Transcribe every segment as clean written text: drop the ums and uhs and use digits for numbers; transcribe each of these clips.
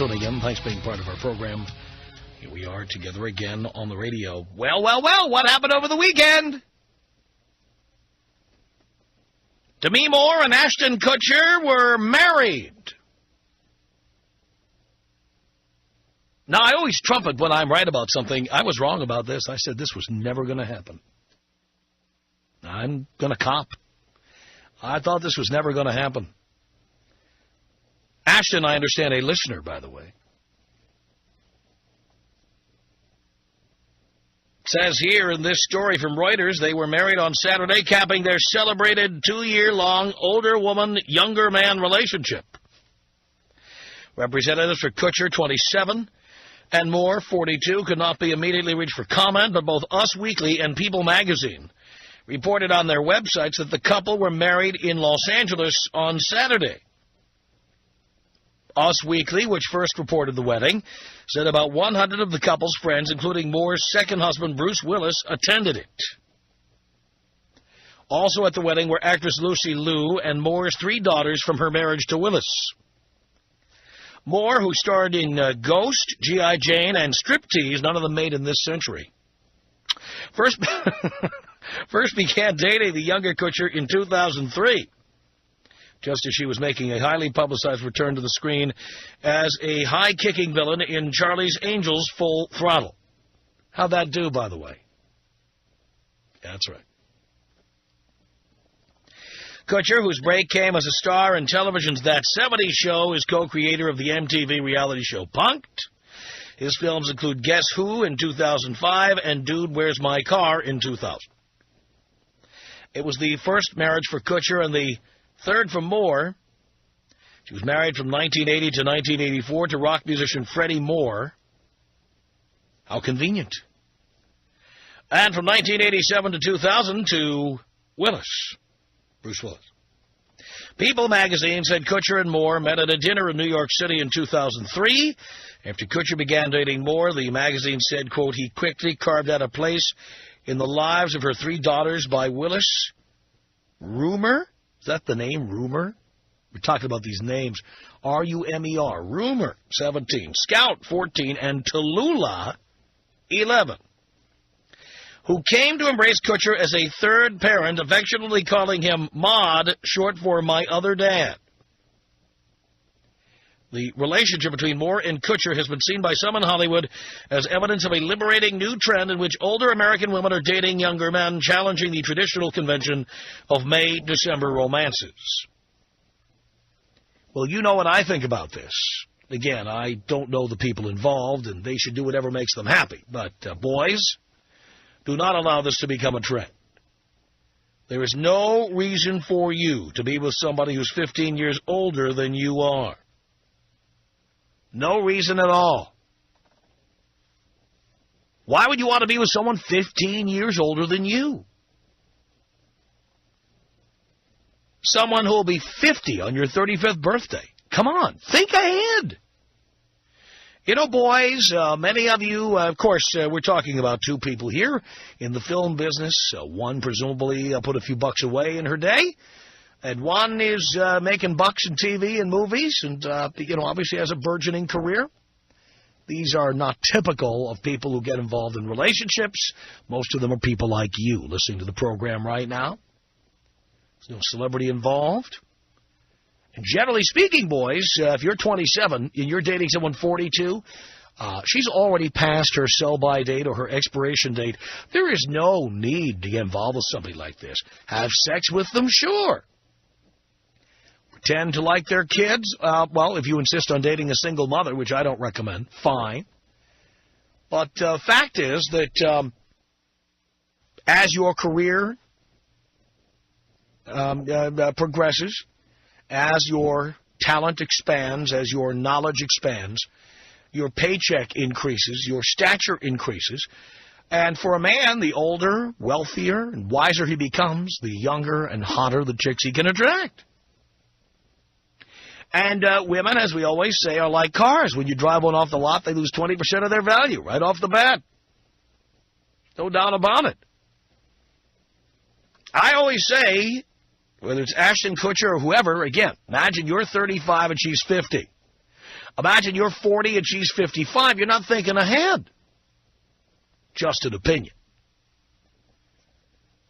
tuning in. Thanks for being part of our program. Here we are together again on the radio. Well, what happened over the weekend? Demi Moore and Ashton Kutcher were married. Now, I always trumpet when I'm right about something. I was wrong about this. I said this was never going to happen. I'm going to cop. I thought this was never going to happen. Ashton, I understand, a listener, by the way. Says here in this story from Reuters, they were married on Saturday, capping their celebrated 2-year-long older woman, younger man relationship. Representatives for Kutcher, 27, and Moore, 42, could not be immediately reached for comment, but both Us Weekly and People magazine reported on their websites that the couple were married in Los Angeles on Saturday. Us Weekly, which first reported the wedding, said about 100 of the couple's friends, including Moore's second husband, Bruce Willis, attended it. Also at the wedding were actress Lucy Liu and Moore's 3 daughters from her marriage to Willis. Moore, who starred in Ghost, G.I. Jane, and Striptease, none of them made in this century, first began dating the younger Kutcher in 2003. Just as she was making a highly publicized return to the screen as a high-kicking villain in Charlie's Angels Full Throttle. How'd that do, by the way? That's right. Kutcher, whose break came as a star in television's That 70s Show, is co-creator of the MTV reality show Punk'd. His films include Guess Who in 2005 and Dude, Where's My Car in 2000. It was the first marriage for Kutcher and the third from Moore. She was married from 1980 to 1984 to rock musician Freddie Moore. How convenient. And from 1987 to 2000 to Willis, Bruce Willis. People magazine said Kutcher and Moore met at a dinner in New York City in 2003. After Kutcher began dating Moore, the magazine said, quote, he quickly carved out a place in the lives of her 3 daughters by Willis. Rumor? Is that the name, Rumor? We're talking about these names. R-U-M-E-R. Rumor, 17. Scout, 14. And Tallulah, 11. Who came to embrace Kutcher as a third parent, affectionately calling him Maude, short for my other dad. The relationship between Moore and Kutcher has been seen by some in Hollywood as evidence of a liberating new trend in which older American women are dating younger men, challenging the traditional convention of May-December romances. Well, you know what I think about this. Again, I don't know the people involved, and they should do whatever makes them happy. But, boys, do not allow this to become a trend. There is no reason for you to be with somebody who's 15 years older than you are. No reason at all. Why would you want to be with someone 15 years older than you? Someone who will be 50 on your 35th birthday. Come on, think ahead. You know, boys, many of you, of course, we're talking about 2 people here in the film business. One presumably put a few bucks away in her day. And one is making bucks in TV and movies and, obviously has a burgeoning career. These are not typical of people who get involved in relationships. Most of them are people like you listening to the program right now. There's no celebrity involved. And generally speaking, boys, if you're 27 and you're dating someone 42, she's already passed her sell-by date or her expiration date. There is no need to get involved with somebody like this. Have sex with them, sure. Tend to like their kids? Well, if you insist on dating a single mother, which I don't recommend, fine. But fact is that as your career progresses, as your talent expands, as your knowledge expands, your paycheck increases, your stature increases, and for a man, the older, wealthier, and wiser he becomes, the younger and hotter the chicks he can attract. And women, as we always say, are like cars. When you drive one off the lot, they lose 20% of their value right off the bat. No doubt about it. I always say, whether it's Ashton Kutcher or whoever, again, imagine you're 35 and she's 50. Imagine you're 40 and she's 55. You're not thinking ahead. Just an opinion.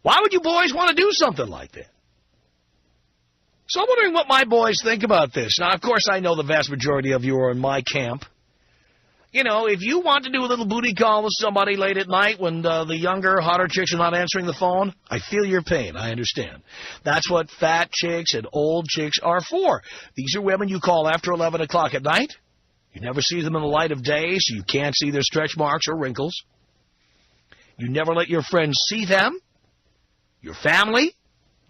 Why would you boys want to do something like that? So I'm wondering what my boys think about this. Now, of course, I know the vast majority of you are in my camp. You know, if you want to do a little booty call with somebody late at night when the younger, hotter chicks are not answering the phone, I feel your pain. I understand. That's what fat chicks and old chicks are for. These are women you call after 11 o'clock at night. You never see them in the light of day, so you can't see their stretch marks or wrinkles. You never let your friends see them. Your family,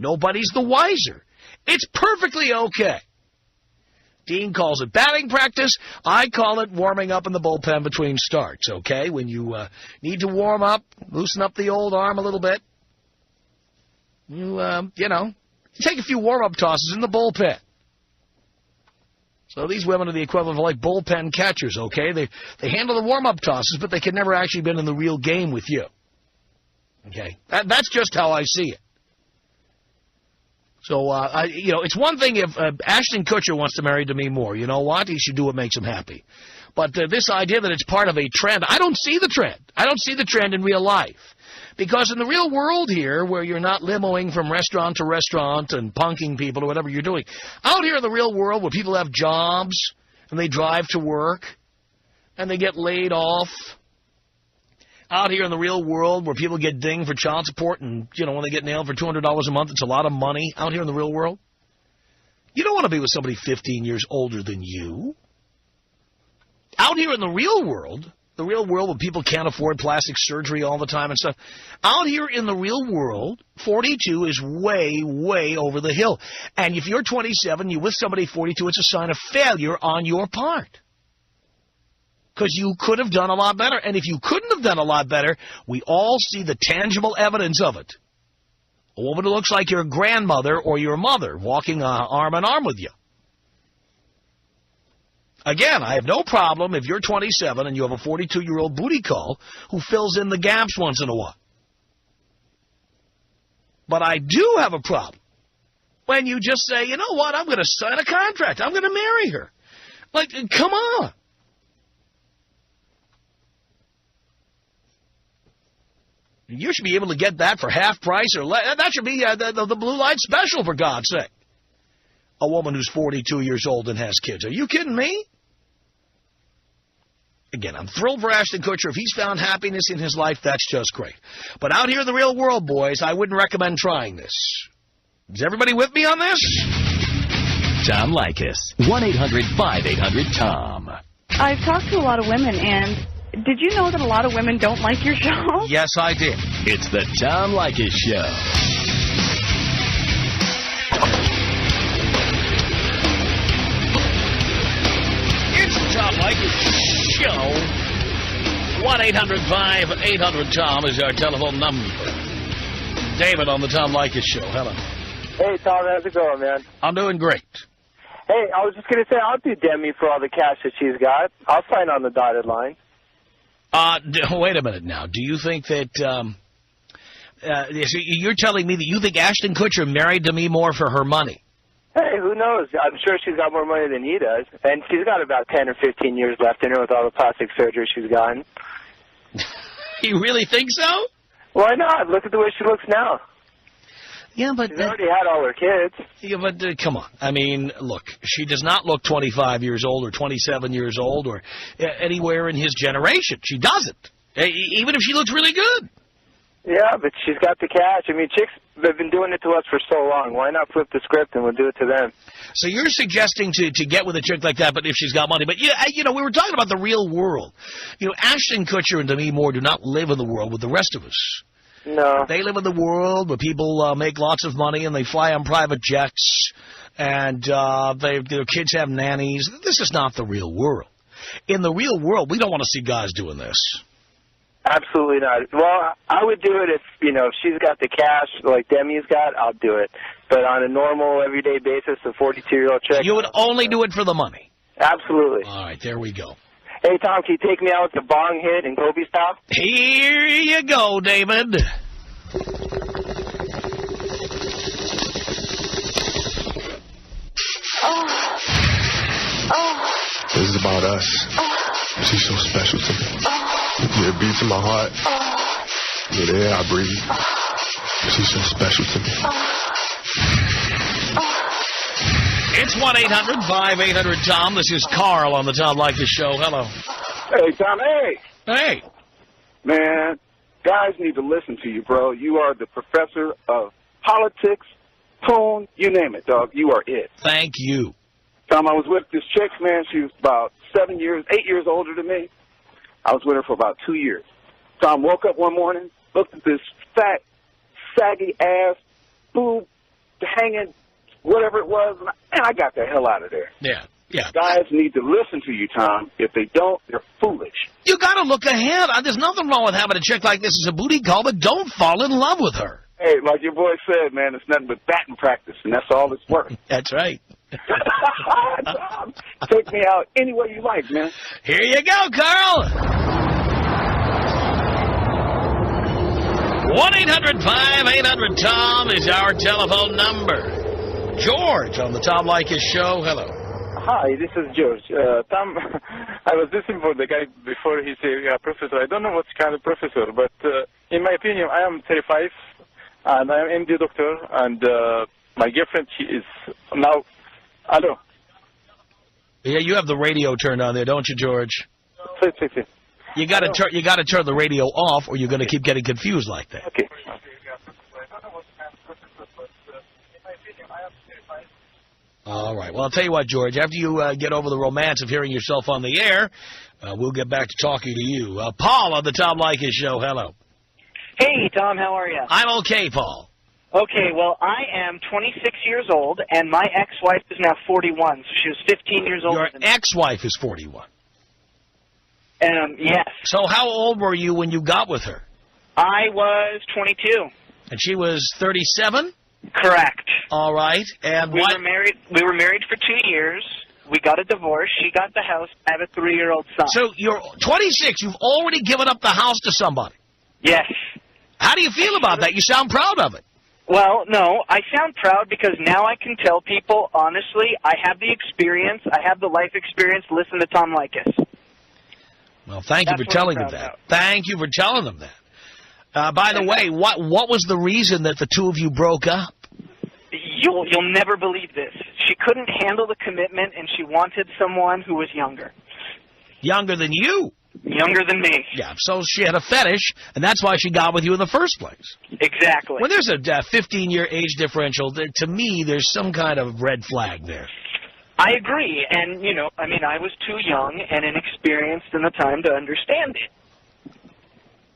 nobody's the wiser. It's perfectly okay. Dean calls it batting practice. I call it warming up in the bullpen between starts, okay? When you need to warm up, loosen up the old arm a little bit, you take a few warm-up tosses in the bullpen. So these women are the equivalent of like bullpen catchers, okay? They handle the warm-up tosses, but they can never actually been in the real game with you. Okay? That's just how I see it. So, it's one thing if Ashton Kutcher wants to marry Demi Moore. You know what? He should do what makes him happy. But this idea that it's part of a trend, I don't see the trend. I don't see the trend in real life. Because in the real world here, where you're not limoing from restaurant to restaurant and punking people or whatever you're doing, out here in the real world where people have jobs and they drive to work and they get laid off, out here in the real world where people get dinged for child support and, when they get nailed for $200 a month, it's a lot of money out here in the real world. You don't want to be with somebody 15 years older than you. Out here in the real world where people can't afford plastic surgery all the time and stuff, out here in the real world, 42 is way, way over the hill. And if you're 27, you're with somebody 42, it's a sign of failure on your part. Because you could have done a lot better. And if you couldn't have done a lot better, we all see the tangible evidence of it. A woman who looks like your grandmother or your mother walking arm in arm with you. Again, I have no problem if you're 27 and you have a 42-year-old booty call who fills in the gaps once in a while. But I do have a problem when you just say, you know what, I'm going to sign a contract. I'm going to marry her. Like, come on. You should be able to get that for half price or less. That should be the blue light special, for God's sake. A woman who's 42 years old and has kids. Are you kidding me? Again, I'm thrilled for Ashton Kutcher. If he's found happiness in his life, that's just great. But out here in the real world, boys, I wouldn't recommend trying this. Is everybody with me on this? Tom Leykis. 1-800-5800-TOM. I've talked to a lot of women, and did you know that a lot of women don't like your show? Yes, I did. It's the Tom Leykis Show. It's the Tom Leykis Show. 1-800-5800-TOM is our telephone number. David on the Tom Leykis Show. Hello. Hey, Tom, how's it going, man? I'm doing great. Hey, I was just going to say, I'll do Demi for all the cash that she's got. I'll sign on the dotted line. Wait a minute now. Do you think that, you're telling me that you think Ashton Kutcher married Demi Moore for her money? Hey, who knows? I'm sure she's got more money than he does. And she's got about 10 or 15 years left in her with all the plastic surgery she's gotten. You really think so? Why not? Look at the way she looks now. Yeah, but... She's already had all her kids. Yeah, but come on. I mean, look, she does not look 25 years old or 27 years old or anywhere in his generation. She doesn't. Even if she looks really good. Yeah, but she's got the cash. I mean, chicks have been doing it to us for so long. Why not flip the script and we'll do it to them? So you're suggesting to get with a chick like that, but if she's got money. But, we were talking about the real world. Ashton Kutcher and Demi Moore do not live in the world with the rest of us. No. They live in the world where people make lots of money and they fly on private jets and their kids have nannies. This is not the real world. In the real world, we don't want to see guys doing this. Absolutely not. Well, I would do it if she's got the cash like Demi's got, I'll do it. But on a normal, everyday basis, a 42-year-old chick... You would only do it for the money? Absolutely. All right, there we go. Hey, Tom, can you take me out with the bong hit and Kobe style? Here you go, David. This is about us. She's so special to me. Yeah, it beats in my heart. Yeah, the air I breathe. She's so special to me. It's 1-800-5800-TOM. This is Carl on the Tom Leykis Show. Hello. Hey, Tom. Hey. Hey. Man, guys need to listen to you, bro. You are the professor of politics, tone, you name it, dog. You are it. Thank you. Tom, I was with this chick, man. She was about 8 years older than me. I was with her for about 2 years. Tom, woke up one morning, looked at this fat, saggy ass, boob, hanging, whatever it was, and I got the hell out of there. Yeah. Guys need to listen to you, Tom. If they don't, they're foolish. You got to look ahead. There's nothing wrong with having a chick like this as a booty call, but don't fall in love with her. Hey, like your boy said, man, it's nothing but batting practice, and that's all it's worth. That's right. Tom, take me out any way you like, man. Here you go, Carl. 1-800-5800-TOM is our telephone number. George on the Tom Leykis Show. Hello. Hi, this is George. Tom, I was listening for the guy before he said, professor. I don't know what kind of professor, but in my opinion, I am 35, and I am MD doctor, and my girlfriend, she is now, hello. Yeah, you have the radio turned on there, don't you, George? Sí. You got to turn the radio off, or you're going to keep getting confused like that. Okay. All right. Well, I'll tell you what, George. After you get over the romance of hearing yourself on the air, we'll get back to talking to you. Paul on the Tom Leykis Show. Hello. Hey, Tom. How are you? I'm okay, Paul. Okay. Well, I am 26 years old, and my ex-wife is now 41, so she was 15 years older than me. Your ex-wife is 41. Yes. So how old were you when you got with her? I was 22. And she was 37? Correct. All right. And we what? were married for 2 years. We got a divorce. She got the house. I have a 3-year-old son. So you're 26. You've already given up the house to somebody. Yes. How do you feel about that? You sound proud of it. Well, no, I sound proud because now I can tell people, honestly, I have the experience. I have the life experience. Listen to Tom Leykis. Well, thank you for telling them that. Thank you for telling them that. By the way, what was the reason that the two of you broke up? You'll never believe this. She couldn't handle the commitment, and she wanted someone who was younger. Younger than you? Younger than me. Yeah, so she had a fetish, and that's why she got with you in the first place. Exactly. When there's a 15-year age differential, to me, there's some kind of red flag there. I agree, and, I was too young and inexperienced in the time to understand it.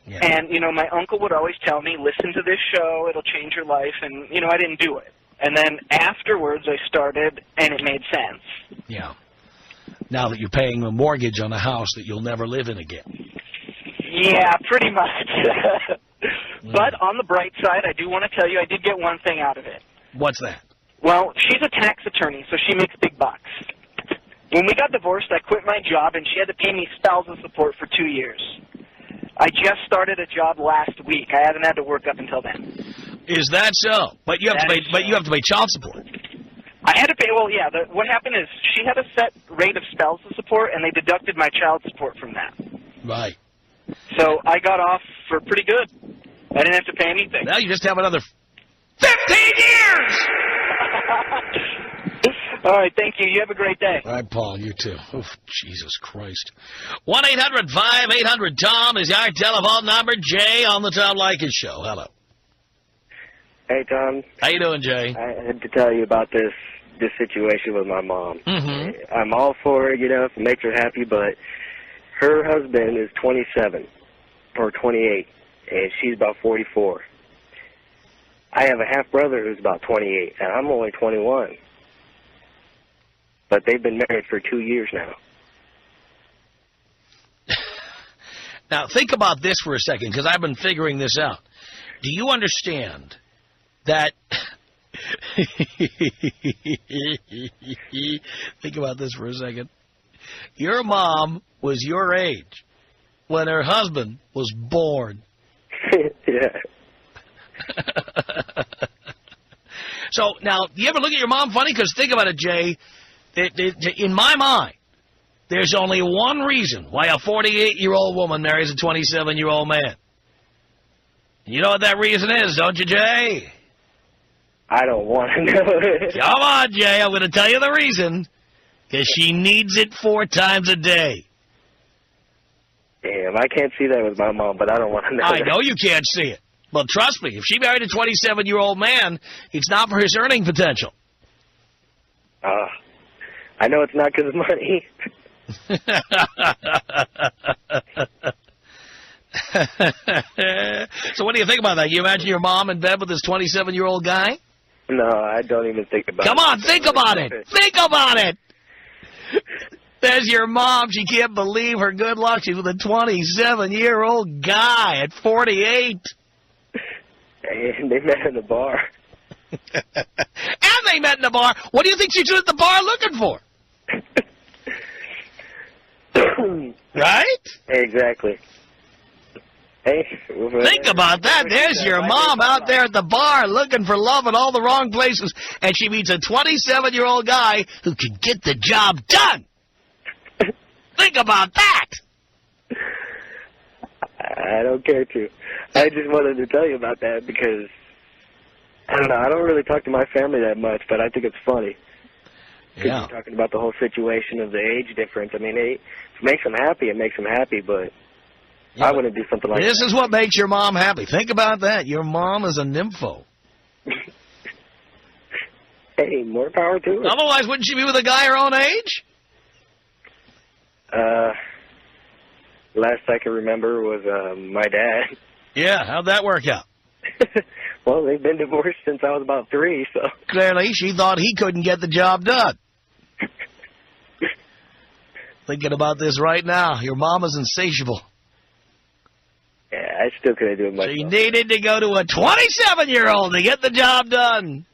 Yeah. And, my uncle would always tell me, listen to this show, it'll change your life, and, I didn't do it. And then afterwards I started, and it made sense. Yeah. Now that you're paying a mortgage on a house that you'll never live in again. Yeah, pretty much. But on the bright side, I do want to tell you I did get one thing out of it. What's that? Well, she's a tax attorney, so she makes big bucks. When we got divorced, I quit my job, and she had to pay me spousal support for 2 years. I just started a job last week. I haven't had to work up until then. Is that so? But you have to pay. But you have to pay child support. I had to pay. Well, yeah. What happened is she had a set rate of spousal support, and they deducted my child support from that. Right. So I got off for pretty good. I didn't have to pay anything. Now you just have another 15 years. All right, thank you. You have a great day. All right, Paul, you too. Oof, Jesus Christ. 1-800-5800-TOM is our telephone number. Jay on the Tom Leykis Show. Hello. Hey, Tom. How you doing, Jay? I had to tell you about this situation with my mom. Mm-hmm. I'm all for it, if it makes her happy, but her husband is 27 or 28, and she's about 44. I have a half-brother who's about 28, and I'm only 21. But they've been married for 2 years now. Now, think about this for a second, because I've been figuring this out. Do you understand that... Think about this for a second. Your mom was your age when her husband was born. Yeah. So, now, do you ever look at your mom funny? Because think about it, Jay. In my mind, There's only one reason why a 48-year-old woman marries a 27-year-old man. You know what that reason is, don't you, Jay? I don't want to know it. Come on, Jay. I'm going to tell you the reason. Because she needs it 4 times a day. Damn, I can't see that with my mom, but I don't want to know I that. know you can't see it. Well, trust me, if she married a 27-year-old man, it's not for his earning potential. I know it's not because of money. So what do you think about that? You imagine your mom in bed with this 27-year-old guy? No, I don't even think about it. Come on, think about it. Think about it. There's your mom. She can't believe her good luck. She's with a 27-year-old guy at 48. And they met in the bar. And they met in the bar. What do you think she's at the bar looking for? Right? Exactly. Hey, think about that. There's your mom out there at the bar looking for love in all the wrong places, and she meets a 27-year-old guy who can get the job done. Think about that. I don't care to. I just wanted to tell you about that because, I don't know, I don't really talk to my family that much, but I think it's funny. Yeah. You're talking about the whole situation of the age difference. I mean, if it makes them happy, it makes them happy, but I wouldn't do something like that. This is what makes your mom happy. Think about that. Your mom is a nympho. Hey, more power to her. Otherwise, wouldn't she be with a guy her own age? Last I can remember was my dad. Yeah, how'd that work out? Well, they've been divorced since I was about 3, so. Clearly, she thought he couldn't get the job done. Thinking about this right now. Your mom is insatiable. Yeah, I still couldn't do it myself. She needed to go to a 27-year-old to get the job done.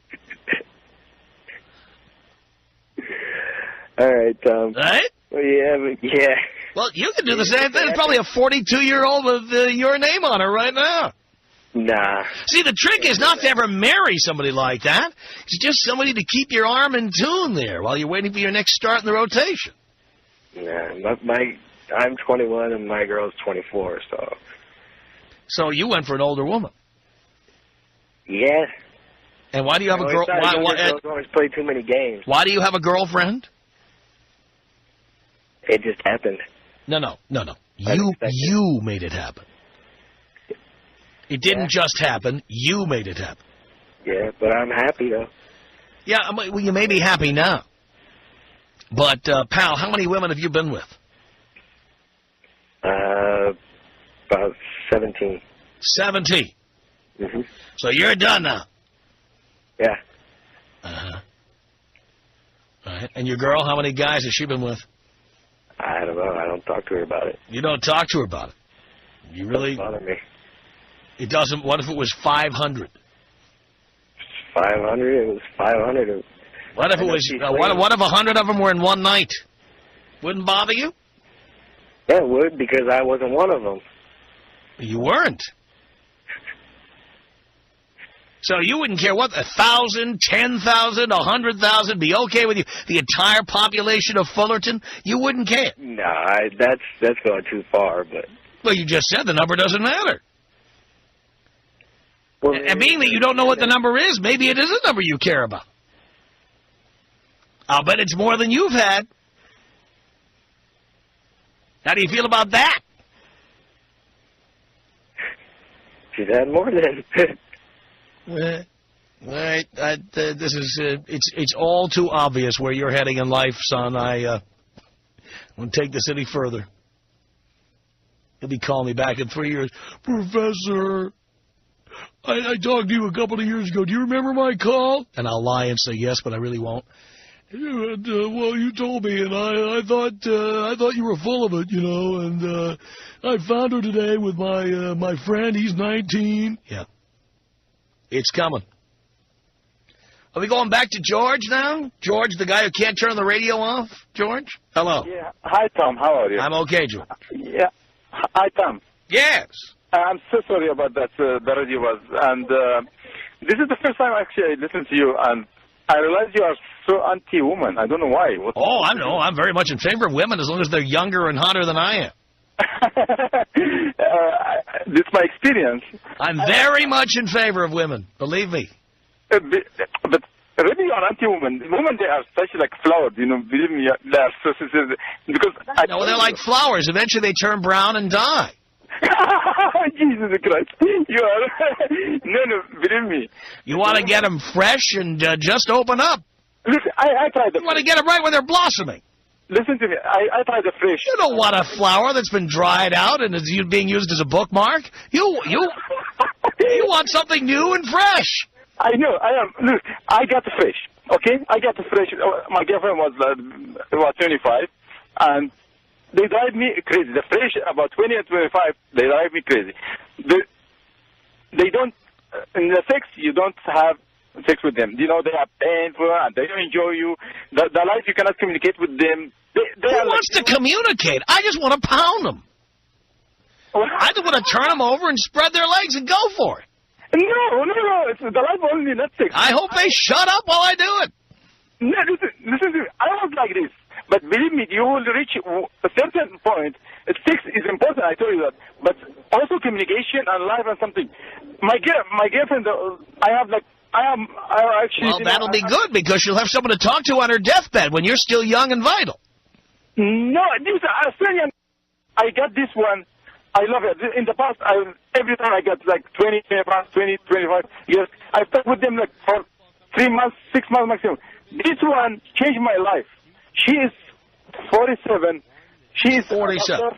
All right, Tom. Right? Well, yeah. Well, you can do the same thing. There's probably a 42-year-old with your name on her right now. Nah. See, the trick is not to ever marry somebody like that. It's just somebody to keep your arm in tune there while you're waiting for your next start in the rotation. Nah, I'm 21 and my girl's 24, so. So you went for an older woman. Yeah. And why do you have a girl? Girls always play too many games. Why do you have a girlfriend? It just happened. No. You made it happen. It didn't just happen. You made it happen. Yeah, but I'm happy, though. Yeah, well, you may be happy now. But, pal, how many women have you been with? About 17. 17. Mm-hmm. So you're done now. Yeah. Uh-huh. All right. And your girl, how many guys has she been with? I don't know. I don't talk to her about it. You don't talk to her about it. You really... Doesn't bother me. It doesn't... What if it was 500? 500? It was 500. What if it was... what if 100 of them were in one night? Wouldn't bother you? Yeah, it would, because I wasn't one of them. You weren't. So you wouldn't care what, 1,000, 10,000, 100,000, be okay with you? The entire population of Fullerton? You wouldn't care? Nah, that's going too far, but... Well, you just said the number doesn't matter. Well, And being that you don't know what the number is, maybe it is a number you care about. I'll bet it's more than you've had. How do you feel about that? She's had more than... Right. This is it's all too obvious where you're heading in life, son. I won't take this any further. He'll be calling me back in 3 years. Professor, I talked to you a couple of years ago. Do you remember my call? And I'll lie and say yes, but I really won't. And, well, you told me, and I thought you were full of it, you know. And I found her today with my friend. He's 19. Yeah. It's coming. Are we going back to George now? George, the guy who can't turn the radio off? George? Hello. Yeah. Hi, Tom. How are you? I'm okay, George. Yeah. Hi, Tom. Yes. I'm so sorry about that. The radio was. And this is the first time, actually, I listened to you. And I realize you are so anti-woman. I don't know why. Oh, I know. I'm very much in favor of women as long as they're younger and hotter than I am. This is my experience. I'm very much in favor of women. Believe me. But really, you are anti-woman. Women, they are such like flowers, you know. Believe me, they are so because No, they're like flowers. Eventually, they turn brown and die. Jesus Christ, you are no, believe me. You want to get them fresh and just open up. Listen, I tried. You want to get them right when they're blossoming. Listen to me. I tried the fresh. You don't want a flower that's been dried out and is being used as a bookmark. You want something new and fresh. I know. I am. Look, I got the fresh. Okay, I got the fresh. My girlfriend was 25, and they drive me crazy. The fresh, about 20 and 25, they drive me crazy. They don't. In the sex, you don't have sex with them. You know, they are painful and they don't enjoy you. The life, you cannot communicate with them. Who wants to communicate? I just want to pound them. I just want to turn them over and spread their legs and go for it. No. It's the life only, not sex. I hope they shut up while I do it. No, listen to me. I was like this. But believe me, you will reach a certain point. Sex is important, I told you that. But also communication and life and something. My girlfriend, I actually... Well, that'll be good because she'll have someone to talk to on her deathbed when you're still young and vital. No, this Australian... I got this one. I love it. In the past, every time I got like 20, 25 years, I stuck with them like for 3 months, 6 months maximum. This one changed my life. She is 47. She is 47.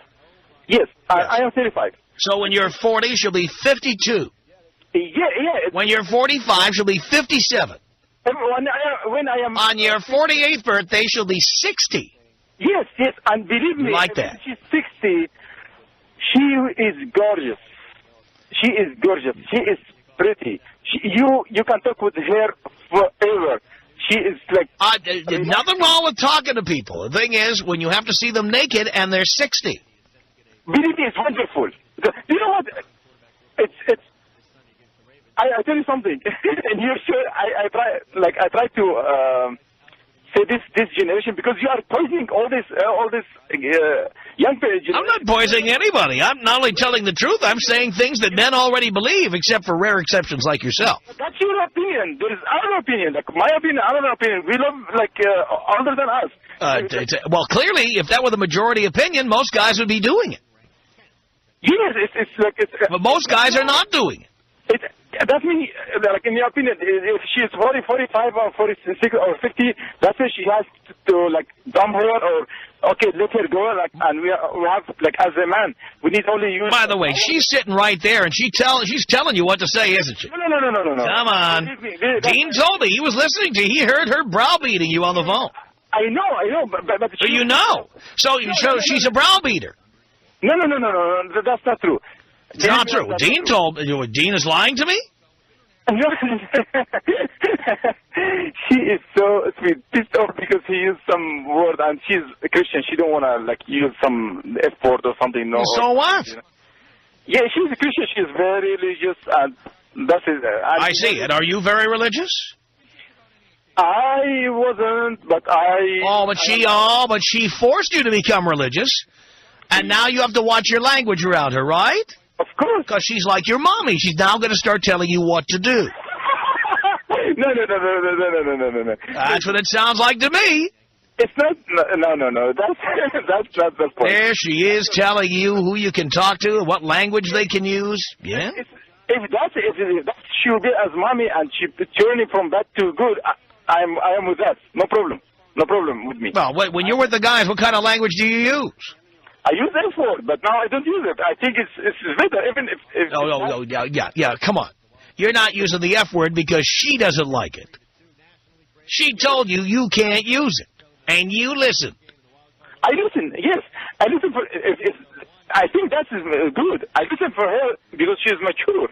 Yes, I am 35. So when you're 40, she'll be 52. Yeah. When you're 45, she'll be 57. When I am... On your 48th birthday, she'll be 60. Yes, and believe me, like that. She's 60. She is gorgeous. She is gorgeous. She is pretty. You can talk with her forever. She is like... There's nothing wrong with talking to people. The thing is, when you have to see them naked and they're 60. Believe me, it's wonderful. You know what? It's. I tell you something. And you're sure I try to say this generation because you are poisoning all this young generation. I'm not poisoning anybody. I'm not only telling the truth. I'm saying things that men already believe, except for rare exceptions like yourself. That's your opinion. There is our opinion. Like my opinion, our opinion. We love older than us. Well, clearly, if that were the majority opinion, most guys would be doing it. Yes, but most guys are not doing it. That means, like, in your opinion, if she's 40, 45, or 46, or 50, that's why she has to like, dump her, or, okay, let her go, like, and we have, like, as a man, we need only use... By the way, she's sitting right there, and she's telling you what to say, isn't she? No. Come on. Dean told me. He was listening to you. He heard her browbeating you on the phone. I know, but so you know. So she's a browbeater. No, that's not true. It's not true. Dean told me. Dean is lying to me? She is so sweet, pissed off because he used some word and she's a Christian. She don't want to like use some F-word or something. No. So what? Yeah, she's a Christian. She's very religious, and that's it. I see. And are you very religious? I wasn't, but I... but she forced you to become religious, and now you have to watch your language around her, right? Of course. Because she's like your mommy. She's now going to start telling you what to do. No. That's what it sounds like to me. It's not... No. That's not the point. There she is telling you who you can talk to, what language they can use. Yeah? If she'll be as mommy and she turning from bad to good, I am with that. No problem. No problem with me. Well, when you're with the guys, what kind of language do you use? I use F-word, but now I don't use it. I think it's better, even if... No, yeah, come on. You're not using the F-word because she doesn't like it. She told you you can't use it, and you listened. I listen, yes. I listen for... I think that's good. I listen for her because she's mature.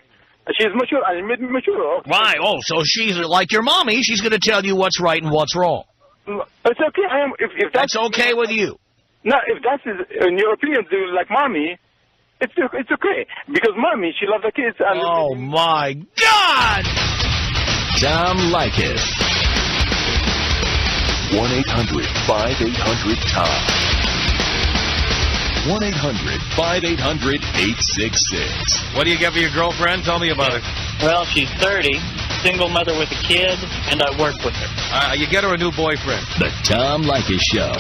She's mature, and made me mature. Okay. Right, so she's like your mommy. She's going to tell you what's right and what's wrong. It's okay. If that's okay with you. No, if that's in your opinion, like mommy, it's okay because mommy, she loves the kids. And oh my God! Tom Leykis. 1-800-5800-TOM. 1-800-5800-866. What do you get for your girlfriend? Tell me about it. Well, she's 30, single mother with a kid, and I work with her. You get her a new boyfriend. The Tom Leykis Show.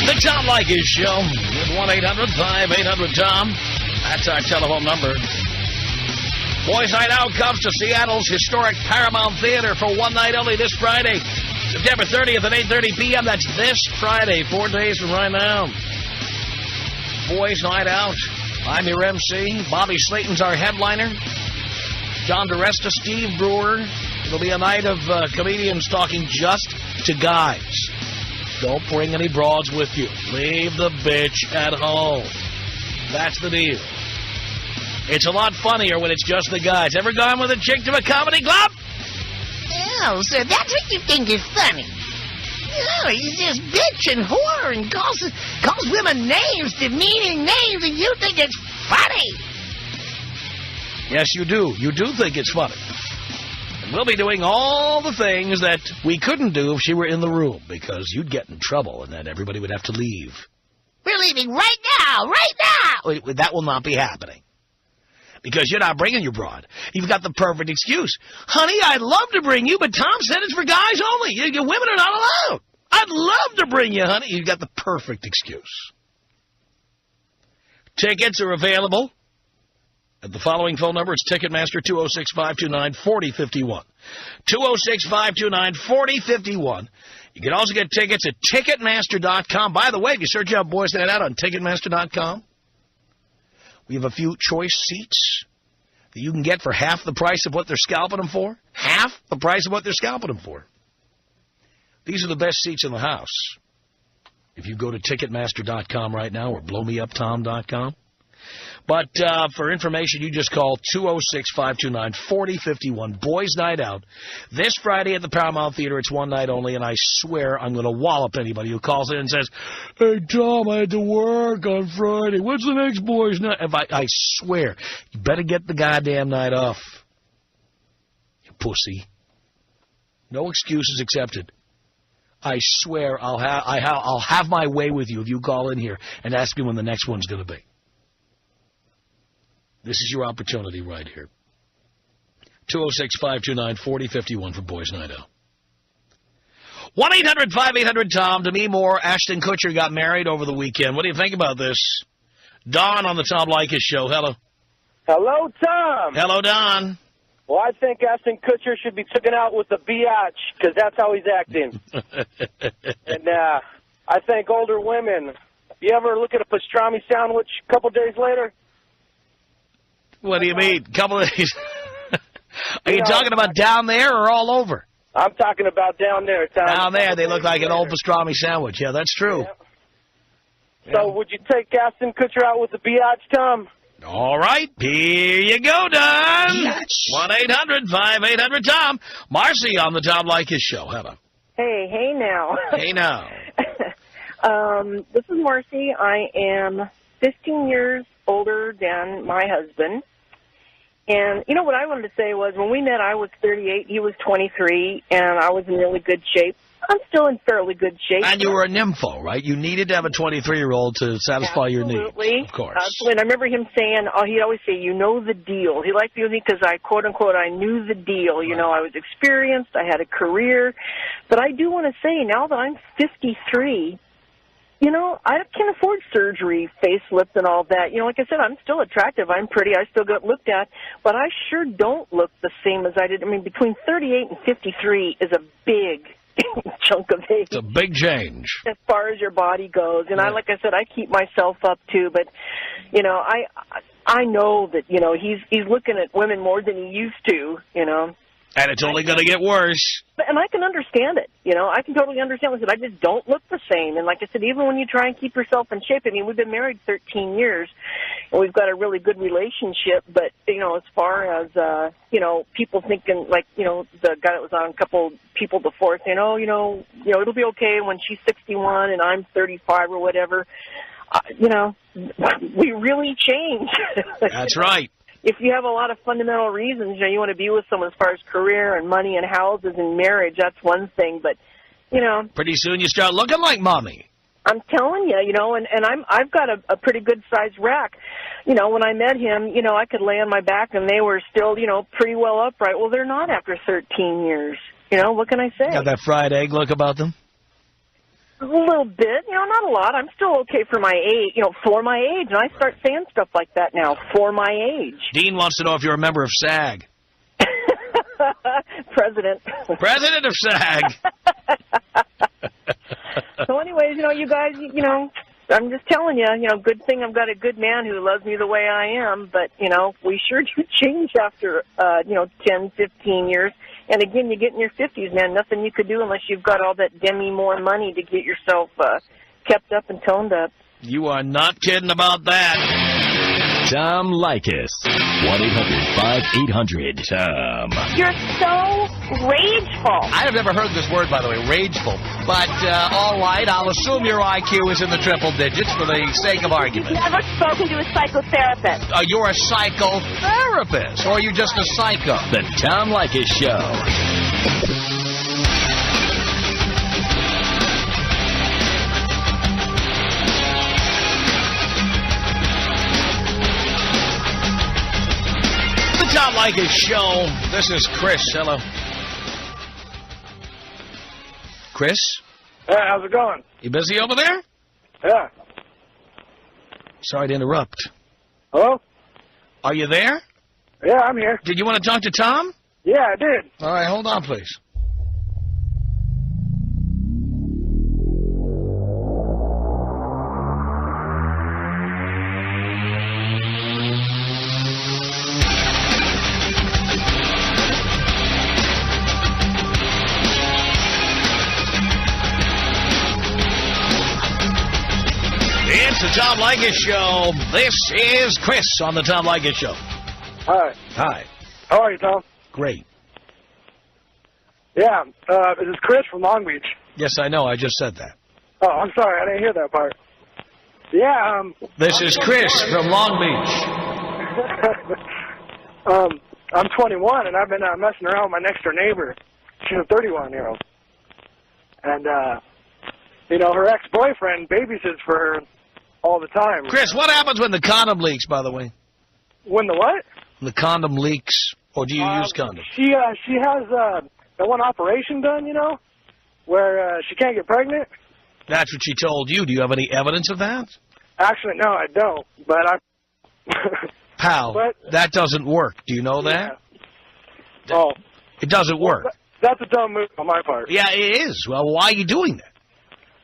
The Tom Leykis Show with 1-800-5800-TOM. That's our telephone number. Boys Night Out comes to Seattle's historic Paramount Theater for one night only this Friday, September 30th at 8:30 p.m. That's this Friday, 4 days from right now. Boys Night Out. I'm your MC. Bobby Slayton's our headliner. John DeResta, Steve Brewer. It'll be a night of comedians talking just to guys. Don't bring any broads with you. Leave the bitch at home. That's the deal. It's a lot funnier when it's just the guys. Ever gone with a chick to a comedy club? Oh, so that's what you think is funny. Oh, he's just bitch and whore and calls women names, demeaning names, and you think it's funny. Yes, you do. You do think it's funny. And we'll be doing all the things that we couldn't do if she were in the room, because you'd get in trouble and then everybody would have to leave. We're leaving right now, right now. Wait, that will not be happening. Because you're not bringing your broad. You've got the perfect excuse. Honey, I'd love to bring you, but Tom said it's for guys only. You women are not allowed. I'd love to bring you, honey. You've got the perfect excuse. Tickets are available at the following phone number. It's Ticketmaster, 206-529-4051. 206-529-4051. You can also get tickets at Ticketmaster.com. By the way, if you search out Boys Night Out on Ticketmaster.com, we have a few choice seats that you can get for half the price of what they're scalping them for. Half the price of what they're scalping them for. These are the best seats in the house. If you go to Ticketmaster.com right now or BlowMeUpTom.com. But for information, you just call 206-529-4051. Boys Night Out. This Friday at the Paramount Theater. It's one night only, and I swear I'm going to wallop anybody who calls in and says, "Hey, Tom, I had to work on Friday. What's the next Boys Night?" I swear, you better get the goddamn night off. You pussy. No excuses accepted. I swear I'll have my way with you if you call in here and ask me when the next one's going to be. This is your opportunity right here. 206-529-4051 for Boys Night Out. 1-800-5800-TOM. Demi Moore, Ashton Kutcher got married over the weekend. What do you think about this? Don on the Tom Leykis Show. Hello. Hello, Tom. Hello, Don. Well, I think Ashton Kutcher should be taken out with the biatch, because that's how he's acting. And I think older women, you ever look at a pastrami sandwich a couple days later? What do you mean? Couple of days? Are you talking about down there or all over? I'm talking about down there, Tom. Down there, they look like an old pastrami sandwich. Yeah, that's true. Yeah. So would you take Ashton Kutcher out with the biatch, Tom? All right, here you go, Don. 1-800-5800-TOM. Marcy on the Tom Leykis Show. Hello. Hey now. Hey now. This is Marcy. I am 15 years older than my husband. And, you know, what I wanted to say was when we met, I was 38, he was 23, and I was in really good shape. I'm still in fairly good shape. And you were a nympho, right? You needed to have a 23-year-old to satisfy your needs. Absolutely. Of course. Absolutely. And I remember him saying, he'd always say, you know the deal. He liked me because I, quote-unquote, I knew the deal. You know, I was experienced. I had a career. But I do want to say, now that I'm 53, you know, I can afford surgery, facelift, and all that. You know, like I said, I'm still attractive. I'm pretty. I still get looked at. But I sure don't look the same as I did. I mean, between 38 and 53 is a big chunk of age. It's a big change. As far as your body goes. And I, like I said, I keep myself up, too. But, you know, I know that, you know, he's looking at women more than he used to, you know. And it's only going to get worse. And I can understand it, you know. I can totally understand it. I just don't look the same. And like I said, even when you try and keep yourself in shape, I mean, we've been married 13 years, and we've got a really good relationship. But, you know, as far as, you know, people thinking, like, you know, the guy that was on a couple people before saying, oh, you know, it'll be okay when she's 61 and I'm 35 or whatever. you know, we really change. That's right. If you have a lot of fundamental reasons, you know, you want to be with someone as far as career and money and houses and marriage, that's one thing. But, you know, pretty soon you start looking like mommy. I'm telling you, you know, and I've got a pretty good sized rack. You know, when I met him, you know, I could lay on my back and they were still, you know, pretty well upright. Well, they're not after 13 years. You know, what can I say? Got that fried egg look about them? A little bit, you know, not a lot. I'm still okay for my age, you know, for my age. And I start saying stuff like that now, for my age. Dean wants to know if you're a member of SAG. President. President of SAG. So anyways, you know, you guys, you know, I'm just telling you know, good thing I've got a good man who loves me the way I am. But, you know, we sure do change after, you know, 10, 15 years. And again, you get in your 50s, man, nothing you could do unless you've got all that Demi Moore money to get yourself kept up and toned up. You are not kidding about that. Tom Leykis. 1-800-5800-TOM. You're so rageful. I have never heard this word, by the way, rageful. But, all right, I'll assume your IQ is in the triple digits for the sake of argument. You've never spoken to a psychotherapist. You're a psychotherapist, or are you just a psycho? The Tom Leykis Show. Tom Leykis Show. This is Chris. Hello. Chris? Hey, how's it going? You busy over there? Yeah. Sorry to interrupt. Hello? Are you there? Yeah, I'm here. Did you want to talk to Tom? Yeah, I did. All right, hold on, please. It's the Tom Leykis Show. This is Chris on the Tom Leykis Show. Hi. Hi. How are you, Tom? Great. Yeah, this is Chris from Long Beach. Yes, I know. I just said that. Oh, I'm sorry. I didn't hear that part. Yeah, This is Chris from Long Beach. I'm 21, and I've been messing around with my next-door neighbor. She's a 31-year-old. And, you know, her ex-boyfriend babysits for her all the time. Chris, what happens when the condom leaks, by the way? When the what? The condom leaks, or do you use condoms? She has that one operation done, you know, where she can't get pregnant. That's what she told you. Do you have any evidence of that? Actually, no, I don't. But I... Pal, that doesn't work. Do you know that? Oh. It doesn't work. That's a dumb move on my part. Yeah, it is. Well, why are you doing that?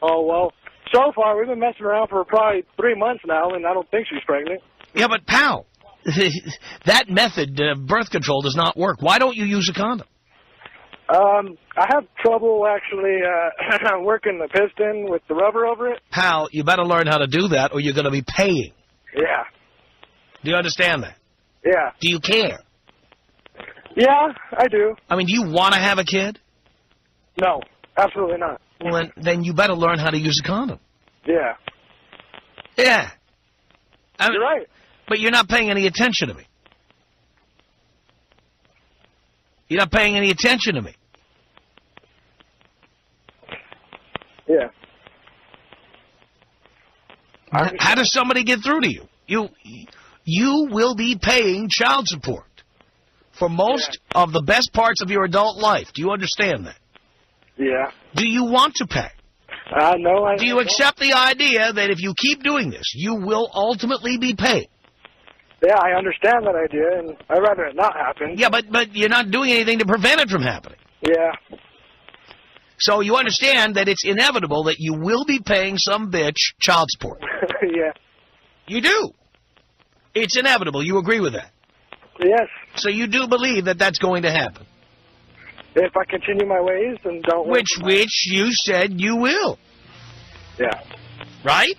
Oh, well, so far we've been messing around for probably 3 months now, and I don't think she's pregnant. Yeah, but pal, that method, birth control, does not work. Why don't you use a condom? I have trouble actually working the piston with the rubber over it. Pal, you better learn how to do that, or you're going to be paying. Yeah. Do you understand that? Yeah. Do you care? Yeah, I do. I mean, do you want to have a kid? No, absolutely not. Well, then you better learn how to use a condom. Yeah. Yeah. You're right. But you're not paying any attention to me. You're not paying any attention to me. Yeah. How does somebody get through to you? You will be paying child support for most of the best parts of your adult life. Do you understand that? Yeah. Do you want to pay? No, I Do you accept the idea that if you keep doing this, you will ultimately be paid? Yeah, I understand that idea, and I'd rather it not happen. Yeah, but you're not doing anything to prevent it from happening. Yeah. So you understand that it's inevitable that you will be paying some bitch child support. Yeah. You do. It's inevitable. You agree with that? Yes. So you do believe that that's going to happen? If I continue my ways and don't... Which you said you will. Yeah. Right?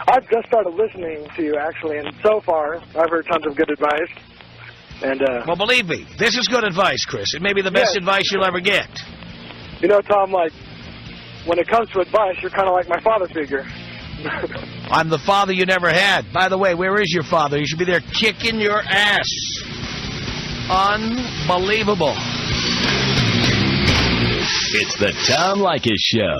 I've just started listening to you, actually, and so far, I've heard tons of good advice. And well, believe me, this is good advice, Chris. It may be the best advice you'll ever get. You know, Tom, like, when it comes to advice, you're kind of like my father figure. I'm the father you never had. By the way, where is your father? He should be there kicking your ass. Unbelievable. It's the Tom Leykis Show.